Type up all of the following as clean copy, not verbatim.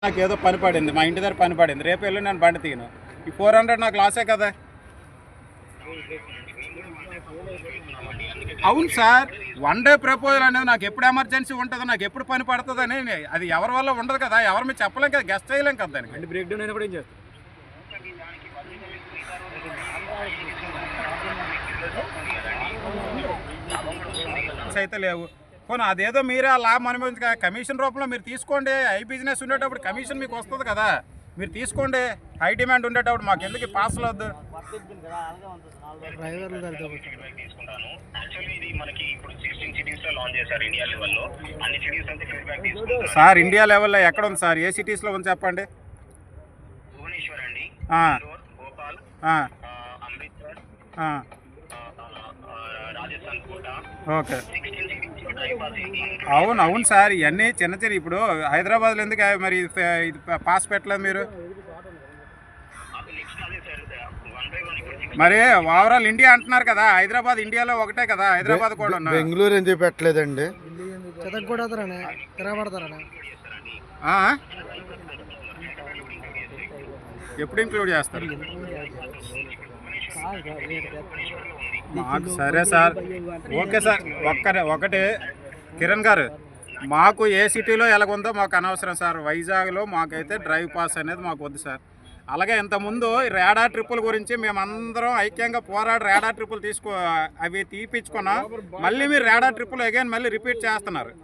నాకు ఏదో పని పడింది, మా ఇంటి దగ్గర పని పడింది, రేపు వెళ్ళి నేను బండి తీయను. ఈ 400 నాకు లాసే కదా. అవును సార్, 1 డే ప్రపోజల్ అనేది నాకు ఎప్పుడు ఎమర్జెన్సీ ఉంటుందో, నాకు ఎప్పుడు పని పడుతుందని అది ఎవరి వల్ల ఉండదు కదా, ఎవరు మీరు చెప్పలేం కదా, గెస్ట్ చేయలేం కదా దానికి. అంటే బ్రేక్ డౌన్ అయినా కూడా ఏం చేస్తారు అయితే లేవు. పోనీ అదేదో మీరే ఆ లాభం అనుభవించ కమిషన్ రూపంలో మీరు తీసుకోండి. హై బిజినెస్ ఉండేటప్పుడు కమిషన్ మీకు వస్తుంది కదా, మీరు తీసుకోండి. హై డిమాండ్ ఉండేటప్పుడు మాకు ఎందుకు పాస్లు వద్దు. సార్ ఇండియా లెవెల్లో ఎక్కడ ఉంది సార్, ఏ సిటీస్లో ఉంది చెప్పండి. ఓకే, అవును అవును సార్, ఇవన్నీ చిన్న చిన్న. ఇప్పుడు హైదరాబాద్లో ఎందుకు మరి ఇది పాస్ పెట్టలేదు మీరు? మరి ఓవరాల్ ఇండియా అంటున్నారు కదా, హైదరాబాద్ ఇండియాలో ఒకటే కదా, హైదరాబాద్ కూడా బెంగళూరు ఎందుకు పెట్టలేదండి? ఎప్పుడు ఇంక్లూడ్ చేస్తారు మాకు? సరే సార్, ఓకే సార్. ఒకటి కిరణ్ గారు, మాకు ఏ సిటీలో ఎలాగుందో మాకు అనవసరం సార్. వైజాగ్లో మాకైతే డ్రైవ్ పాస్ అనేది మాకు వద్దు సార్. అలాగే ఇంతకుముందు రేడా ట్రిప్పుల గురించి మేమందరం ఐక్యంగా పోరాడి రేడా ట్రిప్పులు అవి తీపించుకున్నాం. మళ్ళీ మీరు రేడా ట్రిప్పులు అగైన్ మళ్ళీ రిపీట్ చేస్తున్నారు.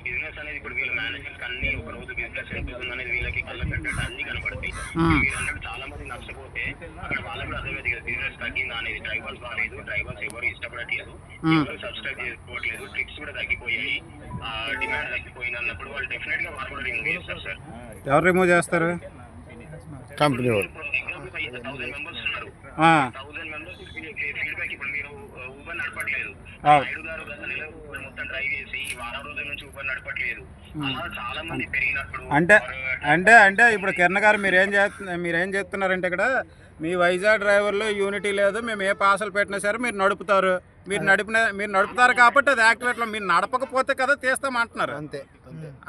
బిజినెస్ అనేది ఇప్పుడు వీళ్ళ మేనేజర్స్ అన్ని ఒక రోజు బిజినెస్ ఎంత అనేది వీళ్ళకి కళ్ళ పెట్టండి అన్ని కనపడతాయి. మీరు అన్నట్టు చాలా మంది నష్టపోతే అక్కడ వాళ్ళకి కూడా అర్థమైంది కదా, బిజినెస్ తగ్గిందా అనేది. డ్రైవర్స్ బాగాలేదు, డ్రైవర్స్ ఎవరు ఇష్టపడట్లేదు, ఎవరు సబ్స్క్రైబ్ చేసుకోవట్లేదు, ట్రిప్స్ కూడా తగ్గిపోయాయి, డిమాండ్ తగ్గిపోయింది అన్నప్పుడు వాళ్ళు డెఫినెట్ గా వాళ్ళు కూడా రిమూవ్ చేస్తారు సార్. ఎవరు రిమూవ్ చేస్తారు? కంపెనీ 1000 మెంబర్స్ ఉన్నారు. 1000 మెంబర్స్ ఫీడ్బ్యాక్. ఇప్పుడు మీరు ఊబర్ నడపట్లేదు, నాయుడు గారు మొత్తం డ్రైవ్ చేసి వారం రోజుల నుంచి ఊబర్ నడపట్లేదు. అలా చాలా మంది పెరిగినప్పుడు అంటే ఇప్పుడు కిరణ్ గారు మీరేం చేస్తున్నారంటే, ఇక్కడ మీ వైజాగ్ డ్రైవర్లో యూనిటీ లేదు, మేము ఏ పాసలు పెట్టినా సరే మీరు నడుపుతారు. మీరు నడుపుతారు కాబట్టి అది యాక్టివేట్లో, మీరు నడపకపోతే కదా తీస్తామంటున్నారు. అంతే,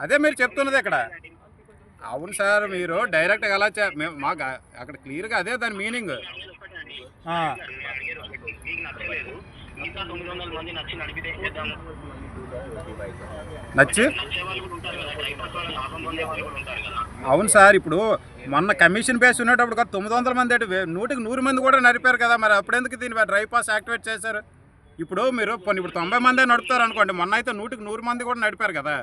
అదే మీరు చెప్తున్నది ఇక్కడ. అవును సార్, మీరు డైరెక్ట్గా ఎలా మాకు అక్కడ క్లియర్గా అదే దాని మీనింగ్. నచ్చి అవును సార్, ఇప్పుడు మొన్న కమిషన్ బేస్ ఉన్నప్పుడు 900 మంది 100కి 100 మంది కూడా నడిపారు కదా, మరి అప్పుడు ఎందుకు దీని డ్రైవ్ పాస్ యాక్టివేట్ చేశారు? ఇప్పుడు మీరు ఇప్పుడు 90 మందే నడుపుతారు అనుకోండి, మొన్న అయితే 100కి 100 మంది కూడా నడిపారు కదా.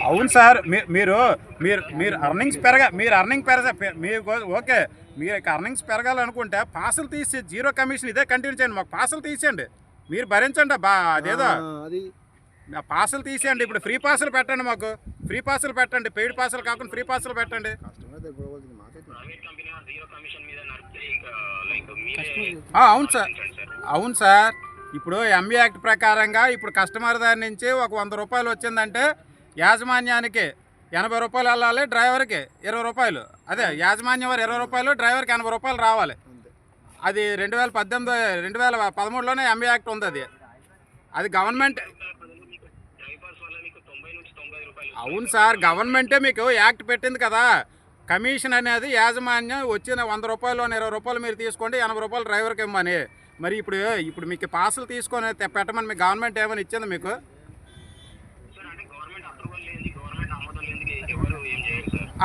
అవును సార్, మీరు అర్నింగ్స్ మీకు ఓకే, మీరు అర్నింగ్స్ పెరగాలనుకుంటే పాసులు తీసి జీరో కమిషన్ ఇదే కంటిన్యూ చేయండి. మాకు పాసులు తీసేయండి, మీరు భరించండి. అదేదో పాసులు తీసేయండి. ఇప్పుడు ఫ్రీ పాసులు పెట్టండి, మాకు ఫ్రీ పాసులు పెట్టండి, పెయిడ్ పాసులు కాకుండా ఫ్రీ పాసులు పెట్టండి. అవును సార్, ఇప్పుడు ఎంబీ యాక్ట్ ప్రకారంగా ఇప్పుడు కస్టమర్ దాని నుంచి ఒక 100 రూపాయలు వచ్చిందంటే యాజమాన్యానికి 80 రూపాయలు వెళ్ళాలి, డ్రైవర్కి 20 రూపాయలు. అదే యాజమాన్యం వారు 20 రూపాయలు, డ్రైవర్కి 80 రూపాయలు రావాలి. అది 2013లోనే ఎంబీ యాక్ట్ ఉంది. అది గవర్నమెంట్. అవును సార్, గవర్నమెంటే మీకు యాక్ట్ పెట్టింది కదా. కమిషన్ అనేది యాజమాన్యం వచ్చిన 100 రూపాయలు 20 రూపాయలు మీరు తీసుకోండి, 80 రూపాయలు డ్రైవర్కి ఇవ్వమని. మరి ఇప్పుడు మీకు పాసులు తీసుకొని పెట్టమని మీకు గవర్నమెంట్ ఏమైనా ఇచ్చింది మీకు?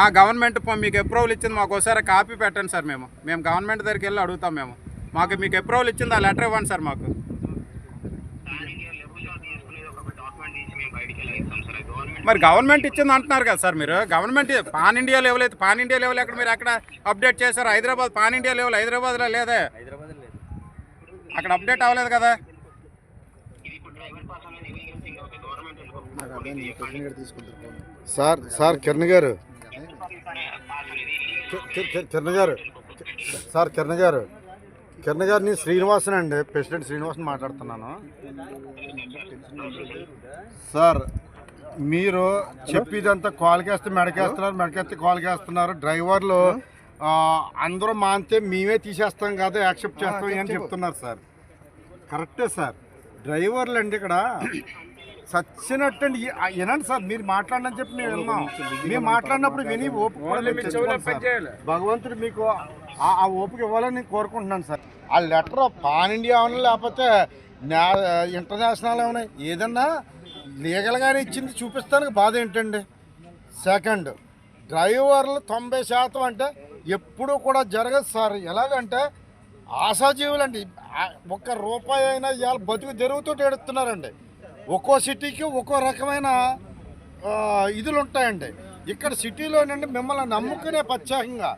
ఆ గవర్నమెంట్ మీకు అప్రూవల్ ఇచ్చింది, మాకు ఒకసారి కాపీ పెట్టండి సార్. మేము గవర్నమెంట్ దగ్గరికి వెళ్ళి అడుగుతాం. మీకు అప్రూవల్ ఇచ్చింది, ఆ లెటర్ ఇవ్వండి సార్ మాకు. మరి గవర్నమెంట్ ఇచ్చింది అంటున్నారు కదా సార్ మీరు. గవర్నమెంట్ పాన్ ఇండియా లెవెల్ అయితే పాన్ ఇండియా లెవెల్ ఎక్కడ మీరు ఎక్కడ అప్డేట్ చేశారు? హైదరాబాద్ పాన్ ఇండియా లెవెల్ హైదరాబాద్లో లేదే, అక్కడ అప్డేట్ అవ్వలేదు కదా. సార్ కిరణ్ గారు, కిరణ్ గారు కిరణ్ గారు నేను శ్రీనివాసన్ అండి, ప్రెసిడెంట్ శ్రీనివాసన్ మాట్లాడుతున్నాను. సార్ మీరు చెప్పేదంతా కాలుకేస్తే మెడకేస్తున్నారు, మెడకేస్తే కాలుకేస్తున్నారు. డ్రైవర్లు అందరూ మానితే మేమే తీసేస్తాం కదా, యాక్సెప్ట్ చేస్తాం అని చెప్తున్నారు సార్. కరెక్టే సార్. డ్రైవర్లు అండి ఇక్కడ సచ్చినట్టండి. వినండి సార్, మీరు మాట్లాడని చెప్పి మేము విన్నాం. మేము మాట్లాడినప్పుడు విని ఓపిక కూడా మేము తెచ్చుకోవాలి సార్. భగవంతుడు మీకు ఆ ఓపిక ఇవ్వాలని నేను కోరుకుంటున్నాను సార్. ఆ లెటర్ పాన్ ఇండియా ఏమన్నా లేకపోతే ఇంటర్నేషనల్ ఏమన్నా ఏదన్నా లీగల్గానే ఇచ్చింది చూపిస్తానికి బాధ ఏంటండి. సెకండ్, డ్రైవర్లు 90% అంటే ఎప్పుడూ కూడా జరగదు సార్. ఎలాగంటే ఆశాజీవులు అండి. ₹1 అయినా ఇవాళ బతుకు తెరుగుతూ ఎడుతున్నారండి. ఒక్కో సిటీకి ఒక్కో రకమైన ఇదులు ఉంటాయండి. ఇక్కడ సిటీలోనండి మిమ్మల్ని నమ్ముకునే ప్రత్యేకంగా